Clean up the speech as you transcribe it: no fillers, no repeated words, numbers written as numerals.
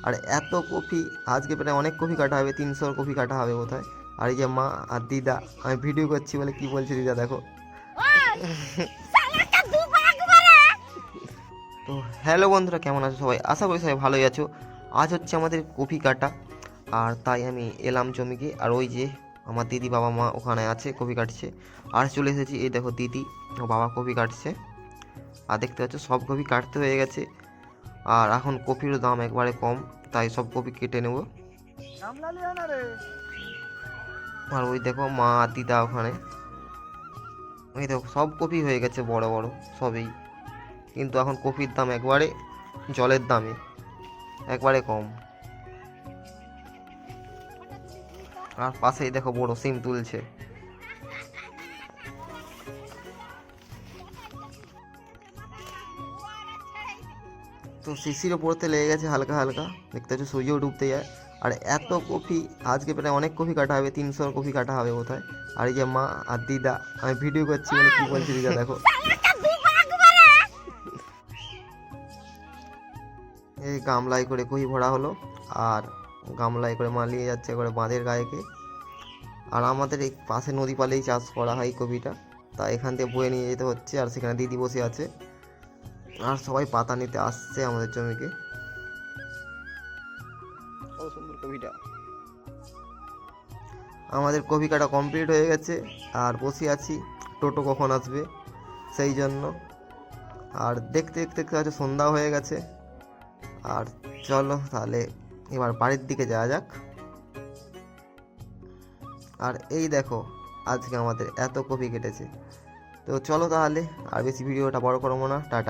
আর এত কপি আজকে প্রায় অনেক কপি কাটা হবে, 300 কপি কাটা হবে বোধহয়। আর এই যে মা আর দিদা, আমি ভিডিও করছি বলে কি বলছে দিদা দেখো। তো হ্যালো বন্ধুরা, কেমন আছো সবাই? আশা করি সবাই ভালোই আছো। আজ হচ্ছে আমাদের কপি কাটা, আর তাই আমি এলাম জমিকে। আর ওই যে আমার দিদি বাবা মা ওখানে আছে, কপি কাটছে। আর চলে এসেছি, এই দেখো দিদি ও বাবা কপি কাটছে। আর দেখতে পাচ্ছ সব কপি কাটতে হয়ে গেছে। আর এখন কপিরও দাম একবারে কম, তাই সব কপি কেটে নেব। আর ওই দেখো মা আর দিদা ওখানে। ওই দেখো সব কপি হয়ে গেছে বড় বড় সবই, কিন্তু এখন কপির দাম একবারে জলের দামে, একবারে কম। আর পাশেই দেখো বড় সিম তুলছে। তো শিশিরও পড়তে লেগে গেছে হালকা হালকা, দেখতে পাচ্ছ সূর্যও ডুবতে যায়। আর এত কপি আজকে প্রায় অনেক কপি কাটা হবে, 300 কপি কাটা হবে বোধহয়। আর এই যে মা আর দিদা, আমি ভিডিও করছি বলে কি বলছে দিদা দেখো। এই গামলায় করে কপি ভরা হলো, আর গামলায় করে মা নিয়ে যাচ্ছে করে বাঁধের গায়েকে। আর আমাদের এই পাশে নদী পালেই চাষ করা হয় কপিটা, তা এখান থেকে বয়ে নিয়ে যেতে হচ্ছে। আর সেখানে দিদি বসে আছে, আর সবাই পাতা নিতে আসছে আমাদের জমিকে। কত সুন্দর কপিটা। আমাদের কপি কাটা কমপ্লিট হয়ে গেছে, আর বসে আছি টোটো কখন আসবে সেই জন্য। আর দেখতে দেখতে দেখতে হচ্ছে সন্ধ্যা হয়ে গেছে। আর চলো তাহলে এবার বাড়ির দিকে যাওয়া যাক। আর এই দেখো আজকে আমাদের এত কপি কেটেছে। তো চলো তাহলে, আর বেশি ভিডিওটা বড় করবো না, টাটা।